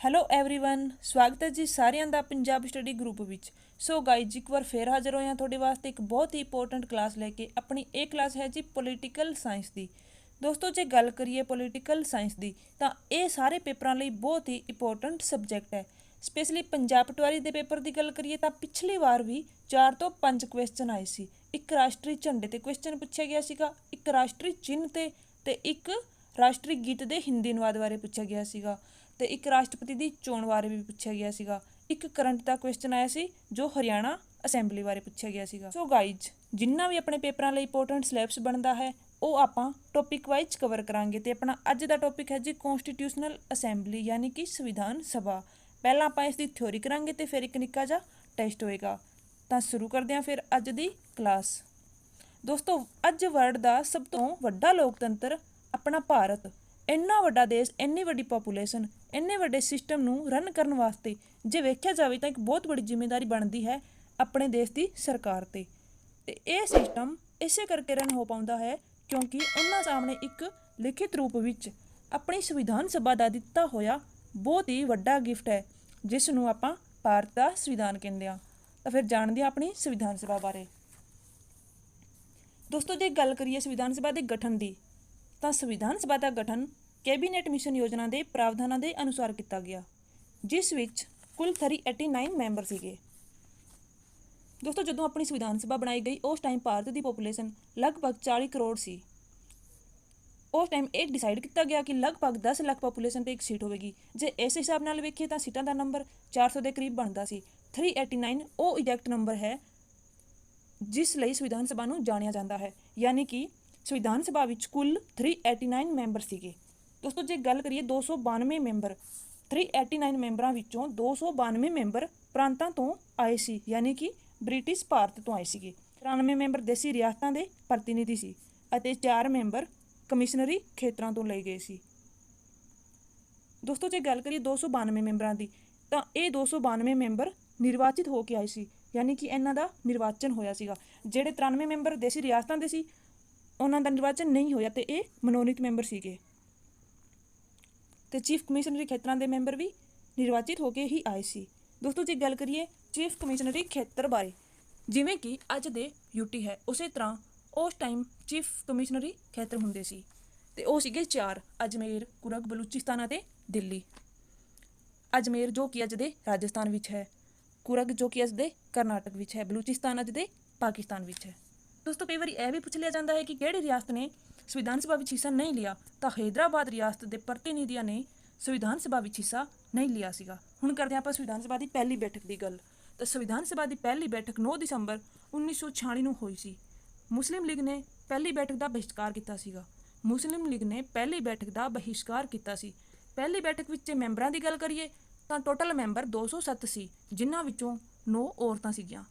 Hello everyone, स्वागत है जी ਸਾਰਿਆਂ ਦਾ ਪੰਜਾਬ ਸਟੱਡੀ ਗਰੁੱਪ ਵਿੱਚ। ਸੋ ਗਾਈਜ਼, ਇੱਕ ਵਾਰ ਫੇਰ ਹਾਜ਼ਰ ਹੋਏ ਹਾਂ ਤੁਹਾਡੇ ਵਾਸਤੇ ਇੱਕ ਬਹੁਤ ਹੀ ਇੰਪੋਰਟੈਂਟ ਕਲਾਸ ਲੈ ਕੇ। ਆਪਣੀ ਇਹ ਕਲਾਸ ਹੈ ਜੀ ਪੋਲੀਟੀਕਲ ਸਾਇੰਸ ਦੀ। ਦੋਸਤੋ, ਜੇ ਗੱਲ ਕਰੀਏ ਪੋਲੀਟੀਕਲ ਸਾਇੰਸ ਦੀ ਤਾਂ ਇਹ ਸਾਰੇ ਪੇਪਰਾਂ ਲਈ ਬਹੁਤ ਹੀ ਇੰਪੋਰਟੈਂਟ ਸਬਜੈਕਟ ਹੈ। ਸਪੈਸ਼ਲੀ ਪੰਜਾਬ ਪਟਵਾਰੀ ਦੇ ਪੇਪਰ ਦੀ ਗੱਲ ਕਰੀਏ ਤਾਂ ਪਿਛਲੀ ਵਾਰ ਵੀ 4 ਤੋਂ 5 ਕੁਐਸਚਨ ਆਏ ਸੀ। ਇੱਕ ਰਾਸ਼ਟਰੀ ਝੰਡੇ ਤੇ ਕੁਐਸਚਨ ਪੁੱਛਿਆ ਗਿਆ ਸੀਗਾ, ਇੱਕ ਰਾਸ਼ਟਰੀ ਚਿੰਨ੍ਹ ਤੇ ਇੱਕ ਰਾਸ਼ਟਰੀ ਗੀਤ ਦੇ ਹਿੰਦੀ ਅਨੁਵਾਦ ਬਾਰੇ ਪੁੱਛਿਆ ਗਿਆ ਸੀਗਾ, ਤੇ ਇੱਕ ਰਾਸ਼ਟਰਪਤੀ ਦੀ ਚੋਣ ਬਾਰੇ ਵੀ ਪੁੱਛਿਆ ਗਿਆ ਸੀਗਾ। ਇੱਕ ਕਰੰਟ ਦਾ ਕੁਐਸਚਨ ਆਇਆ ਸੀ ਜੋ ਹਰਿਆਣਾ ਅਸੈਂਬਲੀ ਬਾਰੇ ਪੁੱਛਿਆ ਗਿਆ ਸੀਗਾ। ਸੋ ਗਾਈਜ਼, ਜਿੰਨਾ ਵੀ ਆਪਣੇ ਪੇਪਰਾਂ ਲਈ ਇੰਪੋਰਟੈਂਟ ਸਿਲੇਬਸ ਬਣਦਾ ਹੈ ਉਹ ਆਪਾਂ ਟੌਪਿਕ ਵਾਈਜ਼ ਕਵਰ ਕਰਾਂਗੇ। ਤੇ ਆਪਣਾ ਅੱਜ ਦਾ ਟੌਪਿਕ ਹੈ ਜੀ ਕੌਂਸਟੀਟਿਊਸ਼ਨਲ ਅਸੈਂਬਲੀ, ਯਾਨੀ ਕਿ ਸੰਵਿਧਾਨ ਸਭਾ। ਪਹਿਲਾਂ ਆਪਾਂ ਇਸ ਦੀ ਥਿਓਰੀ ਕਰਾਂਗੇ ਤੇ ਫਿਰ ਇੱਕ ਨਿੱਕਾ ਜਿਹਾ ਟੈਸਟ ਹੋਏਗਾ। ਤਾਂ ਸ਼ੁਰੂ ਕਰਦੇ ਹਾਂ ਫਿਰ ਅੱਜ ਦੀ ਕਲਾਸ। ਦੋਸਤੋ, ਅੱਜ ਵਰਲਡ ਦਾ ਸਭ ਤੋਂ ਵੱਡਾ ਲੋਕਤੰਤਰ ਆਪਣਾ ਭਾਰਤ, ਇੰਨਾ ਵੱਡਾ ਦੇਸ਼, ਇੰਨੀ ਵੱਡੀ ਪਾਪੂਲੇਸ਼ਨ, ਇੰਨੇ ਵੱਡੇ ਸਿਸਟਮ ਨੂੰ ਰਨ ਕਰਨ ਵਾਸਤੇ ਜੇ ਵੇਖਿਆ ਜਾਵੇ ਤਾਂ ਇੱਕ ਬਹੁਤ ਵੱਡੀ ਜ਼ਿੰਮੇਵਾਰੀ ਬਣਦੀ ਹੈ ਆਪਣੇ ਦੇਸ਼ ਦੀ ਸਰਕਾਰ 'ਤੇ। ਇਹ ਸਿਸਟਮ ਇਸੇ ਕਰਕੇ ਰਨ ਹੋ ਪਾਉਂਦਾ ਹੈ ਕਿਉਂਕਿ ਉਹਨਾਂ ਸਾਹਮਣੇ ਇੱਕ ਲਿਖਿਤ ਰੂਪ ਵਿੱਚ ਆਪਣੀ ਸੰਵਿਧਾਨ ਸਭਾ ਦਾ ਦਿੱਤਾ ਹੋਇਆ ਬਹੁਤ ਹੀ ਵੱਡਾ ਗਿਫਟ ਹੈ, ਜਿਸ ਨੂੰ ਆਪਾਂ ਭਾਰਤ ਦਾ ਸੰਵਿਧਾਨ ਕਹਿੰਦੇ ਹਾਂ। ਤਾਂ ਫਿਰ ਜਾਣਦੇ ਹਾਂ ਆਪਣੀ ਸੰਵਿਧਾਨ ਸਭਾ ਬਾਰੇ। ਦੋਸਤੋ, ਜੇ ਗੱਲ ਕਰੀਏ ਸੰਵਿਧਾਨ ਸਭਾ ਦੇ ਗਠਨ ਦੀ ਤਾਂ ਸੰਵਿਧਾਨ ਸਭਾ ਦਾ ਗਠਨ ਕੈਬਨਿਟ ਮਿਸ਼ਨ ਯੋਜਨਾ ਦੇ ਪ੍ਰਾਵਧਾਨਾਂ ਦੇ ਅਨੁਸਾਰ ਕੀਤਾ ਗਿਆ, ਜਿਸ ਵਿੱਚ ਕੁੱਲ 389 ਮੈਂਬਰ ਸੀਗੇ। ਦੋਸਤੋ, ਜਦੋਂ ਆਪਣੀ ਸੰਵਿਧਾਨ ਸਭਾ ਬਣਾਈ ਗਈ ਉਸ ਟਾਈਮ ਭਾਰਤ ਦੀ ਪੋਪੂਲੇਸ਼ਨ ਲਗਭਗ 40 ਕਰੋੜ ਸੀ। ਉਸ ਟਾਈਮ ਇਹ ਡਿਸਾਈਡ ਕੀਤਾ ਗਿਆ ਕਿ ਲਗਭਗ 10 ਲੱਖ ਪੋਪੂਲੇਸ਼ਨ 'ਤੇ ਇੱਕ ਸੀਟ ਹੋਵੇਗੀ। ਜੇ ਇਸ ਹਿਸਾਬ ਨਾਲ ਵੇਖੀਏ ਤਾਂ ਸੀਟਾਂ ਦਾ ਨੰਬਰ 400 ਦੇ ਕਰੀਬ ਬਣਦਾ ਸੀ। 389 ਉਹ ਐਗਜ਼ੈਕਟ ਨੰਬਰ ਹੈ ਜਿਸ ਲਈ ਸੰਵਿਧਾਨ ਸਭਾ ਨੂੰ ਜਾਣਿਆ ਜਾਂਦਾ ਹੈ, ਯਾਨੀ ਕਿ ਸੰਵਿਧਾਨ ਸਭਾ ਵਿੱਚ ਕੁੱਲ 389 ਮੈਂਬਰ ਸੀਗੇ। ਦੋਸਤੋ, ਜੇ ਗੱਲ ਕਰੀਏ 292 ਮੈਂਬਰ, 389 ਮੈਂਬਰਾਂ ਵਿੱਚੋਂ 292 ਮੈਂਬਰ ਪ੍ਰਾਂਤਾਂ ਤੋਂ ਆਏ ਸੀ, ਯਾਨੀ ਕਿ ਬ੍ਰਿਟਿਸ਼ ਭਾਰਤ ਤੋਂ ਆਏ ਸੀਗੇ। 93 ਮੈਂਬਰ ਦੇਸੀ ਰਿਆਸਤਾਂ ਦੇ ਪ੍ਰਤੀਨਿਧੀ ਸੀ ਅਤੇ 4 ਮੈਂਬਰ ਕਮਿਸ਼ਨਰੀ ਖੇਤਰਾਂ ਤੋਂ ਲਏ ਗਏ ਸੀ। ਦੋਸਤੋ, ਜੇ ਗੱਲ ਕਰੀਏ 292 ਮੈਂਬਰਾਂ ਦੀ ਤਾਂ ਇਹ 292 ਮੈਂਬਰ ਨਿਰਵਾਚਿਤ ਹੋ ਕੇ ਆਏ ਸੀ, ਯਾਨੀ ਕਿ ਇਹਨਾਂ ਦਾ ਨਿਰਵਾਚਨ ਹੋਇਆ ਸੀਗਾ। ਜਿਹੜੇ 93 ਮੈਂਬਰ ਦੇਸੀ ਰਿਆਸਤਾਂ ਦੇ ਸੀ ਉਹਨਾਂ ਦਾ ਨਿਰਵਾਚਨ ਨਹੀਂ ਹੋਇਆ ਤੇ ਇਹ ਮਨੋਨੀਤ ਮੈਂਬਰ ਸੀਗੇ। ਤੇ ਚੀਫ ਕਮਿਸ਼ਨਰੀ ਖੇਤਰਾਂ ਦੇ ਮੈਂਬਰ ਵੀ ਨਿਰਵਾਚਿਤ ਹੋ ਕੇ ਹੀ ਆਏ ਸੀ। ਦੋਸਤੋ, ਜੇ ਗੱਲ ਕਰੀਏ ਚੀਫ ਕਮਿਸ਼ਨਰੀ ਖੇਤਰ ਬਾਰੇ, ਜਿਵੇਂ ਕਿ ਅੱਜ ਦੇ ਯੂਟੀ ਹੈ ਉਸੇ ਤਰ੍ਹਾਂ ਉਸ ਟਾਈਮ ਚੀਫ ਕਮਿਸ਼ਨਰੀ ਖੇਤਰ ਹੁੰਦੇ ਸੀ ਤੇ ਉਹ ਸੀਗੇ 4: ਅਜਮੇਰ, ਕੁਰਗ, ਬਲੂਚਿਸਤਾਨ ਅਤੇ ਦਿੱਲੀ। ਅਜਮੇਰ ਜੋ ਕਿ ਅੱਜ ਦੇ ਰਾਜਸਥਾਨ ਵਿੱਚ ਹੈ, ਕੁਰਗ ਜੋ ਕਿ ਅੱਜ ਦੇ ਕਰਨਾਟਕ ਵਿੱਚ ਹੈ, ਬਲੂਚਿਸਤਾਨ ਅੱਜ ਦੇ ਪਾਕਿਸਤਾਨ ਵਿੱਚ ਹੈ। ਦੋਸਤੋ, ਕਈ ਵਾਰੀ ਇਹ ਵੀ ਪੁੱਛ ਲਿਆ ਜਾਂਦਾ ਹੈ ਕਿ ਕਿਹੜੀ ਰਿਆਸਤ ਨੇ ਸੰਵਿਧਾਨ ਸਭਾ ਵਿੱਚ ਹਿੱਸਾ ਨਹੀਂ ਲਿਆ, ਤਾਂ ਹੈਦਰਾਬਾਦ ਰਿਆਸਤ ਦੇ ਪ੍ਰਤੀਨਿਧੀਆਂ ਨੇ ਸੰਵਿਧਾਨ ਸਭਾ ਵਿੱਚ ਹਿੱਸਾ ਨਹੀਂ ਲਿਆ ਸੀਗਾ। ਹੁਣ ਕਰਦੇ ਹਾਂ ਆਪਾਂ ਸੰਵਿਧਾਨ ਸਭਾ ਦੀ ਪਹਿਲੀ ਬੈਠਕ ਦੀ ਗੱਲ। ਤਾਂ ਸੰਵਿਧਾਨ ਸਭਾ ਦੀ ਪਹਿਲੀ ਬੈਠਕ 9 ਦਸੰਬਰ 1946 ਨੂੰ ਹੋਈ ਸੀ। ਮੁਸਲਿਮ ਲੀਗ ਨੇ ਪਹਿਲੀ ਬੈਠਕ ਦਾ ਬਹਿਸ਼ਕਾਰ ਕੀਤਾ ਸੀਗਾ। ਪਹਿਲੀ ਬੈਠਕ ਵਿੱਚ ਜੇ ਮੈਂਬਰਾਂ ਦੀ ਗੱਲ ਕਰੀਏ ਤਾਂ ਟੋਟਲ ਮੈਂਬਰ 207 ਸੀ, ਜਿਨ੍ਹਾਂ ਵਿੱਚੋਂ 9 ਔਰਤਾਂ ਸੀਗੀਆਂ।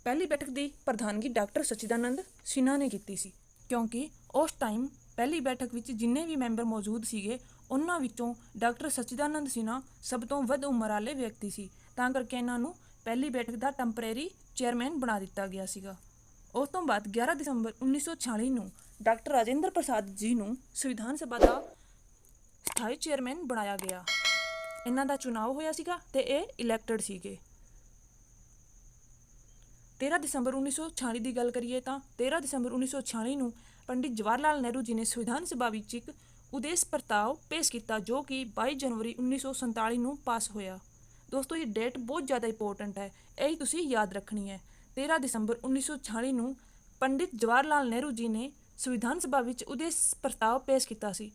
ਪਹਿਲੀ ਬੈਠਕ ਦੀ ਪ੍ਰਧਾਨਗੀ ਡਾਕਟਰ ਸਚਿਦਾਨੰਦ ਸਿਨਹਾ ਨੇ ਕੀਤੀ ਸੀ, ਕਿਉਂਕਿ ਉਸ ਟਾਈਮ ਪਹਿਲੀ ਬੈਠਕ ਵਿੱਚ ਜਿੰਨੇ ਵੀ ਮੈਂਬਰ ਮੌਜੂਦ ਸੀਗੇ ਉਹਨਾਂ ਵਿੱਚੋਂ ਡਾਕਟਰ ਸਚਿਦਾਨੰਦ ਸਿਨਹਾ ਸਭ ਤੋਂ ਵੱਧ ਉਮਰ ਵਾਲੇ ਵਿਅਕਤੀ ਸੀ, ਤਾਂ ਕਰਕੇ ਇਹਨਾਂ ਨੂੰ ਪਹਿਲੀ ਬੈਠਕ ਦਾ ਟੈਂਪਰੇਰੀ ਚੇਅਰਮੈਨ ਬਣਾ ਦਿੱਤਾ ਗਿਆ ਸੀਗਾ। ਉਸ ਤੋਂ ਬਾਅਦ 11 ਦਸੰਬਰ 1946 ਨੂੰ ਡਾਕਟਰ ਰਾਜਿੰਦਰ ਪ੍ਰਸਾਦ ਜੀ ਨੂੰ ਸੰਵਿਧਾਨ ਸਭਾ ਦਾ ਸਥਾਈ ਚੇਅਰਮੈਨ ਬਣਾਇਆ ਗਿਆ। ਇਹਨਾਂ ਦਾ ਚੁਣਾਵ ਹੋਇਆ ਸੀਗਾ ਤੇ ਇਹ ਇਲੈਕਟਡ ਸੀਗੇ। 13 ਦਸੰਬਰ 1946 ਦੀ ਗੱਲ ਕਰੀਏ ਤਾਂ 13 ਦਸੰਬਰ 1946 ਨੂੰ ਪੰਡਿਤ ਜਵਾਹਰ ਲਾਲ ਨਹਿਰੂ ਜੀ ਨੇ ਸੰਵਿਧਾਨ ਸਭਾ ਵਿੱਚ ਇੱਕ ਉਦੇਸ਼ ਪ੍ਰਸਤਾਵ ਪੇਸ਼ ਕੀਤਾ, ਜੋ ਕਿ 22 ਜਨਵਰੀ 1947 ਨੂੰ ਪਾਸ ਹੋਇਆ। ਦੋਸਤੋ, ਇਹ ਡੇਟ ਬਹੁਤ ਜ਼ਿਆਦਾ ਇੰਪੋਰਟੈਂਟ ਹੈ, ਇਹ ਤੁਸੀਂ ਯਾਦ ਰੱਖਣੀ ਹੈ। 13 ਦਸੰਬਰ 1946 ਨੂੰ ਪੰਡਿਤ ਜਵਾਹਰ ਲਾਲ ਨਹਿਰੂ ਜੀ ਨੇ ਸੰਵਿਧਾਨ ਸਭਾ ਵਿੱਚ ਉਦੇਸ਼ ਪ੍ਰਸਤਾਵ ਪੇਸ਼ ਕੀਤਾ ਸੀ,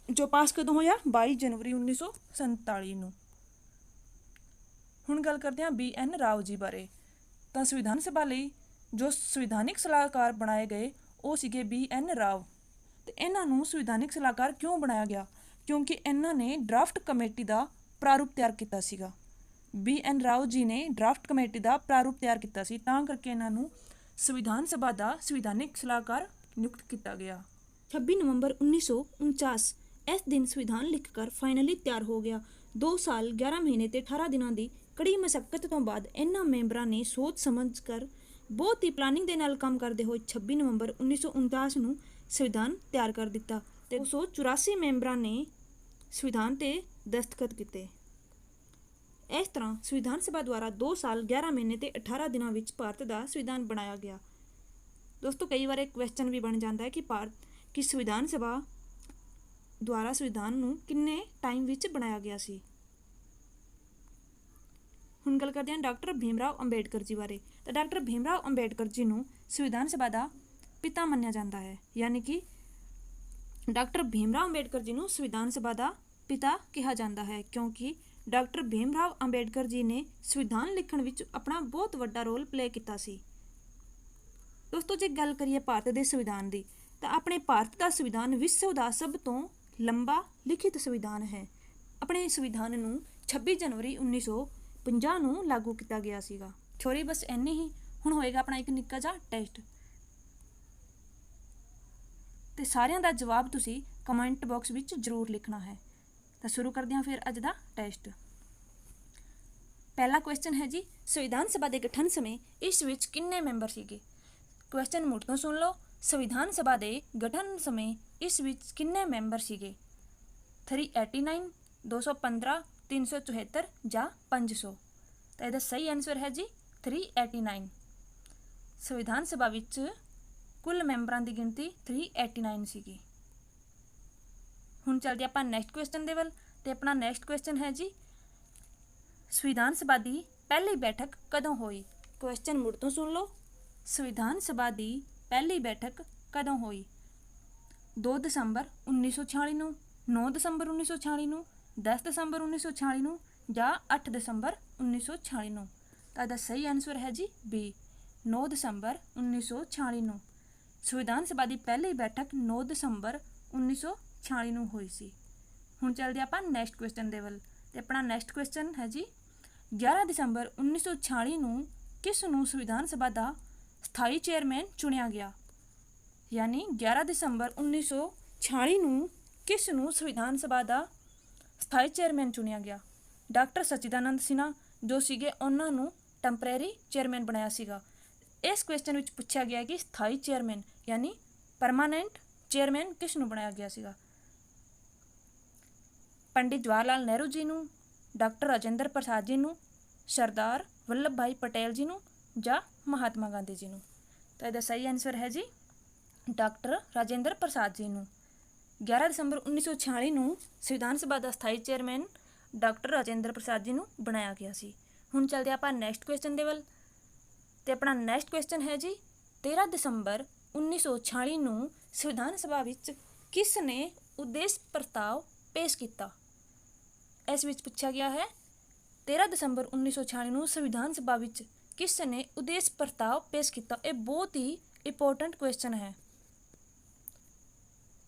ਜੋ ਪਾਸ ਕਦੋਂ ਹੋਇਆ? 22 ਜਨਵਰੀ 1947 ਨੂੰ। ਹੁਣ ਗੱਲ ਕਰਦੇ ਹਾਂ BN ਰਾਓ ਜੀ ਬਾਰੇ। ਤਾਂ ਸੰਵਿਧਾਨ ਸਭਾ ਲਈ ਜੋ ਸੰਵਿਧਾਨਿਕ ਸਲਾਹਕਾਰ ਬਣਾਏ ਗਏ ਉਹ ਸੀਗੇ BN ਰਾਓ। ਤੇ ਇਹਨਾਂ ਨੂੰ ਸੰਵਿਧਾਨਿਕ ਸਲਾਹਕਾਰ ਕਿਉਂ ਬਣਾਇਆ ਗਿਆ? ਕਿਉਂਕਿ ਇਹਨਾਂ ਨੇ ਡਰਾਫਟ ਕਮੇਟੀ ਦਾ ਪ੍ਰਾਰੂਪ ਤਿਆਰ ਕੀਤਾ ਸੀਗਾ। BN ਰਾਓ ਜੀ ਨੇ ਡਰਾਫਟ ਕਮੇਟੀ ਦਾ ਪ੍ਰਾਰੂਪ ਤਿਆਰ ਕੀਤਾ ਸੀ, ਤਾਂ ਕਰਕੇ ਇਹਨਾਂ ਨੂੰ ਸੰਵਿਧਾਨ ਸਭਾ ਦਾ ਸੰਵਿਧਾਨਿਕ ਸਲਾਹਕਾਰ ਨਿਯੁਕਤ ਕੀਤਾ ਗਿਆ। 26 ਨਵੰਬਰ 1949 ਇਸ ਦਿਨ ਸੰਵਿਧਾਨ ਲਿਖ ਕਰ ਫਾਈਨਲੀ ਤਿਆਰ ਹੋ ਗਿਆ। 2 ਸਾਲ 11 ਮਹੀਨੇ ਤੇ 18 ਦਿਨਾਂ ਦੀ ਕੜੀ ਮਸ਼ੱਕਤ ਤੋਂ ਬਾਅਦ ਇਹਨਾਂ ਮੈਂਬਰਾਂ ਨੇ ਸੋਚ ਸਮਝ ਕਰ ਬਹੁਤ ਹੀ ਪਲਾਨਿੰਗ ਦੇ ਨਾਲ ਕੰਮ ਕਰਦੇ ਹੋਏ 26 ਨਵੰਬਰ 1949 ਨੂੰ ਸੰਵਿਧਾਨ ਤਿਆਰ ਕਰ ਦਿੱਤਾ ਤੇ 284 ਮੈਂਬਰਾਂ ਨੇ ਸੰਵਿਧਾਨ ਤੇ ਦਸਤਖਤ ਕੀਤੇ। ਇਸ ਤਰ੍ਹਾਂ ਸੰਵਿਧਾਨ ਸਭਾ ਦੁਆਰਾ 2 ਸਾਲ 11 ਮਹੀਨੇ ਤੇ 18 ਦਿਨਾਂ ਵਿੱਚ ਭਾਰਤ ਦਾ ਸੰਵਿਧਾਨ ਬਣਾਇਆ ਗਿਆ। ਦੋਸਤੋ ਕਈ ਵਾਰ ਇੱਕ ਕੁਐਸਚਨ ਵੀ ਬਣ ਜਾਂਦਾ ਹੈ ਕਿ ਸੰਵਿਧਾਨ ਸਭਾ ਦੁਆਰਾ ਸੰਵਿਧਾਨ ਨੂੰ ਕਿੰਨੇ ਟਾਈਮ ਵਿੱਚ ਬਣਾਇਆ ਗਿਆ ਸੀ। ਹੁਣ ਗੱਲ ਕਰਦੇ ਹਾਂ ਡਾਕਟਰ ਭੀਮਰਾਓ ਅੰਬੇਡਕਰ ਜੀ ਬਾਰੇ। ਤਾਂ ਡਾਕਟਰ ਭੀਮਰਾਓ ਅੰਬੇਡਕਰ ਜੀ ਨੂੰ ਸੰਵਿਧਾਨ ਸਭਾ ਦਾ ਪਿਤਾ ਮੰਨਿਆ ਜਾਂਦਾ ਹੈ, ਯਾਨੀ ਕਿ ਡਾਕਟਰ ਭੀਮਰਾਓ ਅੰਬੇਡਕਰ ਜੀ ਨੂੰ ਸੰਵਿਧਾਨ ਸਭਾ ਦਾ ਪਿਤਾ ਕਿਹਾ ਜਾਂਦਾ ਹੈ, ਕਿਉਂਕਿ ਡਾਕਟਰ ਭੀਮਰਾਓ ਅੰਬੇਡਕਰ ਜੀ ਨੇ ਸੰਵਿਧਾਨ ਲਿਖਣ ਵਿੱਚ ਆਪਣਾ ਬਹੁਤ ਵੱਡਾ ਰੋਲ ਪਲੇ ਕੀਤਾ ਸੀ। ਦੋਸਤੋ ਜੇ ਗੱਲ ਕਰੀਏ ਭਾਰਤ ਦੇ ਸੰਵਿਧਾਨ ਦੀ, ਤਾਂ ਆਪਣੇ ਭਾਰਤ ਦਾ ਸੰਵਿਧਾਨ ਵਿਸ਼ਵ ਦਾ ਸਭ ਤੋਂ ਲੰਬਾ ਲਿਖਿਤ ਸੰਵਿਧਾਨ ਹੈ। ਆਪਣੇ ਸੰਵਿਧਾਨ ਨੂੰ 26 ਜਨਵਰੀ 1950 ਨੂੰ ਲਾਗੂ ਕੀਤਾ ਗਿਆ ਸੀਗਾ। ਛੋਰੀ ਬਸ ਇੰਨੇ ਹੀ। ਹੁਣ ਹੋਏਗਾ ਆਪਣਾ ਇੱਕ ਨਿੱਕਾ ਜਿਹਾ ਟੈਸਟ, ਤੇ ਸਾਰਿਆਂ ਦਾ ਜਵਾਬ ਤੁਸੀਂ ਕਮੈਂਟ ਬਾਕਸ ਵਿੱਚ ਜ਼ਰੂਰ ਲਿਖਣਾ ਹੈ। ਤਾਂ ਸ਼ੁਰੂ ਕਰਦੇ ਹਾਂ ਫਿਰ ਅੱਜ ਦਾ ਟੈਸਟ। ਪਹਿਲਾ ਕੁਐਸਚਨ ਹੈ ਜੀ, ਸੰਵਿਧਾਨ ਸਭਾ ਦੇ ਗਠਨ ਸਮੇਂ ਇਸ ਵਿੱਚ ਕਿੰਨੇ ਮੈਂਬਰ ਸੀਗੇ। ਕੁਐਸਚਨ ਮੁੜ ਤੋਂ ਸੁਣ ਲਓ। ਸੰਵਿਧਾਨ ਸਭਾ ਦੇ ਗਠਨ ਸਮੇਂ ਇਸ ਵਿੱਚ ਕਿੰਨੇ ਮੈਂਬਰ ਸੀਗੇ। 389, 215, 374 ਜਾਂ 500। ਤਾਂ ਇਹਦਾ ਸਹੀ ਆਨਸਰ ਹੈ ਜੀ 389। ਸੰਵਿਧਾਨ ਸਭਾ ਵਿੱਚ ਕੁੱਲ ਮੈਂਬਰਾਂ ਦੀ ਗਿਣਤੀ 389 ਸੀਗੀ। ਹੁਣ ਚੱਲਦੇ ਆਪਾਂ ਨੈਕਸਟ ਕੁਐਸਚਨ ਦੇ ਵੱਲ। ਤੇ ਆਪਣਾ ਨੈਕਸਟ ਕੁਐਸਚਨ ਹੈ ਜੀ, ਸੰਵਿਧਾਨ ਸਭਾ ਦੀ ਪਹਿਲੀ ਬੈਠਕ ਕਦੋਂ ਹੋਈ। ਕੁਐਸਚਨ ਮੁੜ ਤੋਂ ਸੁਣ ਲਓ। ਸੰਵਿਧਾਨ ਸਭਾ ਦੀ ਪਹਿਲੀ ਬੈਠਕ ਕਦੋਂ ਹੋਈ। 2 ਦਸੰਬਰ 1946 ਨੂੰ, 9 ਦਸੰਬਰ 1946 ਨੂੰ, 10 ਦਸੰਬਰ 1946 ਨੂੰ ਜਾਂ 8 ਦਸੰਬਰ 1946 ਨੂੰ। ਤਾਂ ਇਹਦਾ ਸਹੀ ਆਨਸਰ ਹੈ ਜੀ B, 9 ਦਸੰਬਰ 1946 ਨੂੰ। ਸੰਵਿਧਾਨ ਸਭਾ ਦੀ ਪਹਿਲੀ ਬੈਠਕ 9 ਦਸੰਬਰ 1946 ਨੂੰ ਹੋਈ ਸੀ। ਹੁਣ ਚੱਲਦੇ ਆਪਾਂ ਨੈਕਸਟ ਕੁਐਸਚਨ ਦੇ ਵੱਲ। ਤੇ ਆਪਣਾ ਨੈਕਸਟ ਕੁਐਸਚਨ ਹੈ ਜੀ, 11 ਦਸੰਬਰ 1946 ਨੂੰ ਕਿਸ ਨੂੰ ਸੰਵਿਧਾਨ ਸਭਾ ਦਾ ਸਥਾਈ ਚੇਅਰਮੈਨ ਚੁਣਿਆ ਗਿਆ। ਯਾਨੀ 11 ਦਸੰਬਰ 1946 ਨੂੰ ਕਿਸ ਨੂੰ ਸੰਵਿਧਾਨ ਸਭਾ ਦਾ ਸਥਾਈ ਚੇਅਰਮੈਨ ਚੁਣਿਆ ਗਿਆ। ਡਾਕਟਰ ਸਚਿਦਾਨੰਦ ਸਿਨਹਾ ਜੋ ਸੀਗੇ ਉਹਨਾਂ ਨੂੰ ਟੈਂਪਰੇਰੀ ਚੇਅਰਮੈਨ ਬਣਾਇਆ ਸੀਗਾ। ਇਸ ਕੁਐਸਚਨ ਵਿੱਚ ਪੁੱਛਿਆ ਗਿਆ ਕਿ ਸਥਾਈ ਚੇਅਰਮੈਨ ਯਾਨੀ ਪਰਮਾਨੈਂਟ ਚੇਅਰਮੈਨ ਕਿਸ ਨੂੰ ਬਣਾਇਆ ਗਿਆ ਸੀਗਾ। ਪੰਡਿਤ ਜਵਾਹਰ ਲਾਲ ਨਹਿਰੂ ਜੀ ਨੂੰ, ਡਾਕਟਰ ਰਾਜਿੰਦਰ ਪ੍ਰਸਾਦ ਜੀ ਨੂੰ, ਸਰਦਾਰ ਵੱਲਭ ਭਾਈ ਪਟੇਲ ਜੀ ਨੂੰ ਜਾਂ ਮਹਾਤਮਾ ਗਾਂਧੀ ਜੀ ਨੂੰ। ਤਾਂ ਇਹਦਾ ਸਹੀ ਆਨਸਰ ਹੈ ਜੀ ਡਾਕਟਰ ਰਾਜਿੰਦਰ ਪ੍ਰਸਾਦ ਜੀ ਨੂੰ। 11 ਦਸੰਬਰ 1946 ਨੂੰ ਸੰਵਿਧਾਨ ਸਭਾ ਦਾ ਸਥਾਈ ਚੇਅਰਮੈਨ ਡਾਕਟਰ ਰਾਜਿੰਦਰ ਪ੍ਰਸਾਦ ਜੀ ਨੂੰ ਬਣਾਇਆ ਗਿਆ ਸੀ। ਹੁਣ ਚੱਲਦੇ ਆਪਾਂ ਨੈਕਸਟ ਕੁਐਸਚਨ ਦੇ ਵੱਲ। ਤੇ ਆਪਣਾ ਨੈਕਸਟ ਕੁਐਸਚਨ ਹੈ ਜੀ, 13 ਦਸੰਬਰ 1946 ਨੂੰ ਸੰਵਿਧਾਨ ਸਭਾ ਵਿੱਚ ਕਿਸ ਨੇ ਉਦੇਸ਼ ਪ੍ਰਸਤਾਵ ਪੇਸ਼ ਕੀਤਾ। ਇਸ ਵਿੱਚ ਪੁੱਛਿਆ ਗਿਆ ਹੈ 13 ਦਸੰਬਰ 1946 ਨੂੰ ਸੰਵਿਧਾਨ ਸਭਾ ਵਿੱਚ ਕਿਸ ਨੇ ਉਦੇਸ਼ ਪ੍ਰਸਤਾਵ ਪੇਸ਼ ਕੀਤਾ। ਇਹ ਬਹੁਤ ਹੀ ਇੰਪੋਰਟੈਂਟ ਕੁਐਸਚਨ ਹੈ।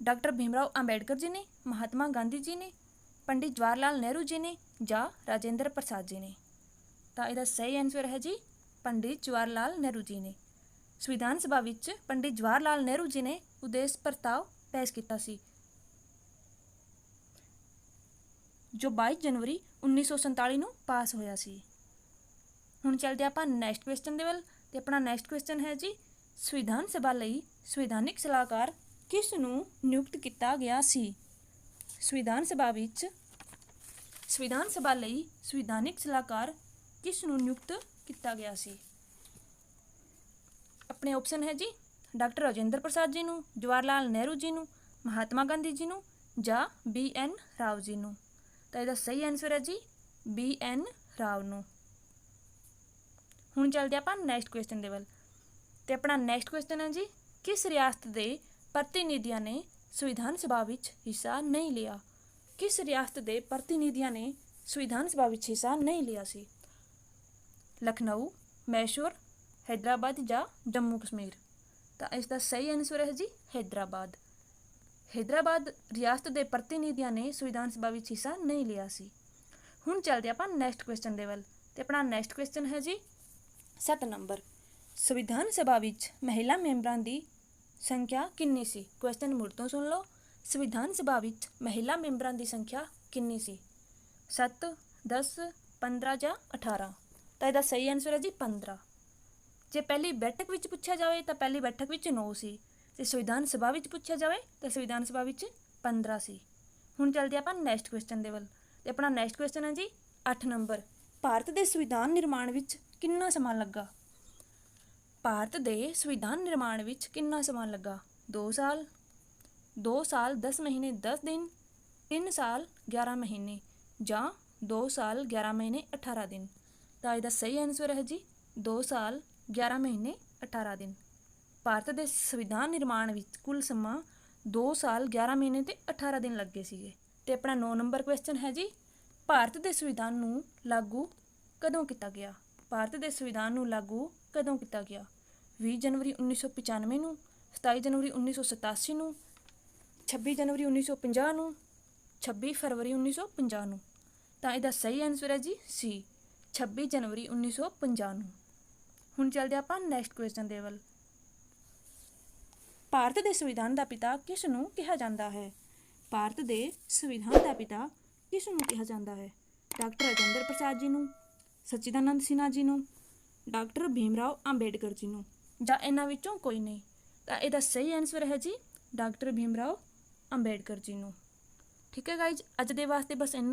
ਡਾਕਟਰ ਭੀਮਰਾਓ ਅੰਬੇਡਕਰ ਜੀ ਨੇ, ਮਹਾਤਮਾ ਗਾਂਧੀ ਜੀ ਨੇ, ਪੰਡਿਤ ਜਵਾਹਰ ਲਾਲ ਨਹਿਰੂ ਜੀ ਨੇ ਜਾਂ ਰਾਜਿੰਦਰ ਪ੍ਰਸਾਦ ਜੀ ਨੇ। ਤਾਂ ਇਹਦਾ ਸਹੀ ਆਨਸਰ ਹੈ ਜੀ ਪੰਡਿਤ ਜਵਾਹਰ ਲਾਲ ਨਹਿਰੂ ਜੀ ਨੇ। ਸੰਵਿਧਾਨ ਸਭਾ ਵਿੱਚ ਪੰਡਿਤ ਜਵਾਹਰ ਲਾਲ ਨਹਿਰੂ ਜੀ ਨੇ ਉਦੇਸ਼ ਪ੍ਰਸਤਾਵ ਪੇਸ਼ ਕੀਤਾ ਸੀ, ਜੋ 22 ਜਨਵਰੀ 1947 ਨੂੰ ਪਾਸ ਹੋਇਆ ਸੀ। ਹੁਣ ਚੱਲਦੇ ਆਪਾਂ ਨੈਕਸਟ ਕੁਐਸਚਨ ਦੇ ਵੱਲ। ਤੇ ਆਪਣਾ ਨੈਕਸਟ ਕੁਐਸਚਨ ਹੈ ਜੀ, ਸੰਵਿਧਾਨ ਸਭਾ ਲਈ ਸੰਵਿਧਾਨਿਕ ਸਲਾਹਕਾਰ ਕਿਸ ਨੂੰ ਨਿਯੁਕਤ ਕੀਤਾ ਗਿਆ ਸੀ। ਸੰਵਿਧਾਨ ਸਭਾ ਲਈ ਸੰਵਿਧਾਨਿਕ ਸਲਾਹਕਾਰ ਕਿਸ ਨੂੰ ਨਿਯੁਕਤ ਕੀਤਾ ਗਿਆ ਸੀ। ਆਪਣੇ ਆਪਸ਼ਨ ਹੈ ਜੀ ਡਾਕਟਰ ਰਾਜਿੰਦਰ ਪ੍ਰਸਾਦ ਜੀ ਨੂੰ, ਜਵਾਹਰ ਲਾਲ ਨਹਿਰੂ ਜੀ ਨੂੰ, ਮਹਾਤਮਾ ਗਾਂਧੀ ਜੀ ਨੂੰ ਜਾਂ BN ਰਾਓ ਜੀ ਨੂੰ। ਤਾਂ ਇਹਦਾ ਸਹੀ ਆਨਸਰ ਹੈ ਜੀ BN ਰਾਓ ਨੂੰ। ਹੁਣ ਚੱਲਦੇ ਆਪਾਂ ਨੈਕਸਟ ਕੁਐਸਚਨ ਦੇ ਵੱਲ। ਤੇ ਆਪਣਾ ਨੈਕਸਟ ਕੁਐਸਚਨ ਹੈ ਜੀ, ਕਿਸ ਰਿਆਸਤ ਦੇ ਪ੍ਰਤੀਨਿਧੀਆਂ ਨੇ ਸੰਵਿਧਾਨ ਸਭਾ ਵਿੱਚ ਹਿੱਸਾ ਨਹੀਂ ਲਿਆ। ਕਿਸ ਰਿਆਸਤ ਦੇ ਪ੍ਰਤੀਨਿਧੀਆਂ ਨੇ ਸੰਵਿਧਾਨ ਸਭਾ ਵਿੱਚ ਹਿੱਸਾ ਨਹੀਂ ਲਿਆ ਸੀ। ਲਖਨਊ, ਮੈਸੂਰ, ਹੈਦਰਾਬਾਦ ਜਾਂ ਜੰਮੂ ਕਸ਼ਮੀਰ। ਤਾਂ ਇਸ ਦਾ ਸਹੀ ਆਨਸਰ ਹੈ ਜੀ ਹੈਦਰਾਬਾਦ। ਹੈਦਰਾਬਾਦ ਰਿਆਸਤ ਦੇ ਪ੍ਰਤੀਨਿਧੀਆਂ ਨੇ ਸੰਵਿਧਾਨ ਸਭਾ ਵਿੱਚ ਹਿੱਸਾ ਨਹੀਂ ਲਿਆ ਸੀ। ਹੁਣ ਚੱਲਦੇ ਆਪਾਂ ਨੈਕਸਟ ਕੁਐਸਚਨ ਦੇ ਵੱਲ। ਤੇ ਆਪਣਾ ਨੈਕਸਟ ਕੁਐਸਚਨ ਹੈ ਜੀ 7 ਨੰਬਰ, ਸੰਵਿਧਾਨ ਸਭਾ ਵਿੱਚ ਮਹਿਲਾ ਮੈਂਬਰਾਂ ਦੀ ਸੰਖਿਆ ਕਿੰਨੀ ਸੀ। ਕੁਐਸਚਨ ਮੁੜ ਤੋਂ ਸੁਣ ਲਓ। ਸੰਵਿਧਾਨ ਸਭਾ ਵਿੱਚ ਮਹਿਲਾ ਮੈਂਬਰਾਂ ਦੀ ਸੰਖਿਆ ਕਿੰਨੀ ਸੀ। 7, 10, 15 ਜਾਂ 18। ਤਾਂ ਇਹਦਾ ਸਹੀ ਆਨਸਰ ਹੈ ਜੀ 15। ਜੇ ਪਹਿਲੀ ਬੈਠਕ ਵਿੱਚ ਪੁੱਛਿਆ ਜਾਵੇ ਤਾਂ ਪਹਿਲੀ ਬੈਠਕ ਵਿੱਚ 9 ਸੀ। ਤੇ ਸੰਵਿਧਾਨ ਸਭਾ ਵਿੱਚ ਪੁੱਛਿਆ ਜਾਵੇ ਤਾਂ ਸੰਵਿਧਾਨ ਸਭਾ ਵਿੱਚ 15 ਸੀ। ਹੁਣ ਚੱਲਦੇ ਆਪਾਂ ਨੈਕਸਟ ਕੁਐਸਚਨ ਦੇ ਵੱਲ। ਤੇ ਆਪਣਾ ਨੈਕਸਟ ਕੁਐਸਚਨ ਹੈ ਜੀ 8 ਨੰਬਰ। ਭਾਰਤ ਦੇ ਸੰਵਿਧਾਨ ਨਿਰਮਾਣ ਵਿੱਚ ਕਿੰਨਾ ਸਮਾਂ ਲੱਗਾ? ਭਾਰਤ ਦੇ ਸੰਵਿਧਾਨ ਨਿਰਮਾਣ ਵਿੱਚ ਕਿੰਨਾ ਸਮਾਂ ਲੱਗਾ? 2 ਸਾਲ, 2 ਸਾਲ 10 ਮਹੀਨੇ 10 ਦਿਨ, 3 ਸਾਲ 11 ਮਹੀਨੇ ਜਾਂ 2 ਸਾਲ 11 ਮਹੀਨੇ 18 ਦਿਨ। ਤਾਂ ਇਹਦਾ ਸਹੀ ਆਨਸਰ ਹੈ ਜੀ 2 ਸਾਲ 11 ਮਹੀਨੇ 18 ਦਿਨ। ਭਾਰਤ ਦੇ ਸੰਵਿਧਾਨ ਨਿਰਮਾਣ ਵਿੱਚ ਕੁੱਲ ਸਮਾਂ 2 ਸਾਲ 11 ਮਹੀਨੇ ਤੇ 18 ਦਿਨ ਲੱਗੇ ਸੀਗੇ। ਤੇ ਆਪਣਾ 9 ਨੰਬਰ ਕੁਐਸਚਨ ਹੈ ਜੀ, ਭਾਰਤ ਦੇ ਸੰਵਿਧਾਨ ਨੂੰ ਲਾਗੂ ਕਦੋਂ ਕੀਤਾ ਗਿਆ? ਭਾਰਤ ਦੇ ਸੰਵਿਧਾਨ ਨੂੰ ਲਾਗੂ ਕਦੋਂ ਕੀਤਾ ਗਿਆ? 20 ਜਨਵਰੀ 1995 ਨੂੰ, 27 ਜਨਵਰੀ 1987 ਨੂੰ, 26 ਜਨਵਰੀ 1950 ਨੂੰ, 26 ਫਰਵਰੀ 1950 ਨੂੰ। ਤਾਂ ਇਹਦਾ ਸਹੀ ਆਨਸਰ ਹੈ ਜੀ ਸੀ 26 ਜਨਵਰੀ 1950 ਨੂੰ। ਹੁਣ ਚੱਲਦੇ ਆਪਾਂ ਨੈਕਸਟ ਕੁਐਸਚਨ ਦੇ ਵੱਲ। ਭਾਰਤ ਦੇ ਸੰਵਿਧਾਨ ਦਾ ਪਿਤਾ ਕਿਸ ਨੂੰ ਕਿਹਾ ਜਾਂਦਾ ਹੈ? ਭਾਰਤ ਦੇ ਸੰਵਿਧਾਨ ਦਾ ਪਿਤਾ ਕਿਸ ਨੂੰ ਕਿਹਾ ਜਾਂਦਾ ਹੈ? ਡਾਕਟਰ ਰਾਜਿੰਦਰ ਪ੍ਰਸਾਦ ਜੀ ਨੂੰ, ਸਚਿਦਾਨੰਦ ਸਿਨਹਾ ਜੀ ਨੂੰ, ਡਾਕਟਰ ਭੀਮ ਰਾਓ ਅੰਬੇਡਕਰ ਜੀ ਨੂੰ ਜਾਂ ਇਹਨਾਂ ਵਿੱਚੋਂ ਕੋਈ ਨਹੀਂ। ਤਾਂ ਇਹਦਾ ਸਹੀ ਆਨਸਰ ਹੈ ਜੀ ਡਾਕਟਰ ਭੀਮ ਰਾਓ ਅੰਬੇਡਕਰ ਜੀ ਨੂੰ। ਠੀਕ ਹੈ ਗਾਈਜ਼, ਅੱਜ ਦੇ ਵਾਸਤੇ ਬਸ ਇੰਨਾ।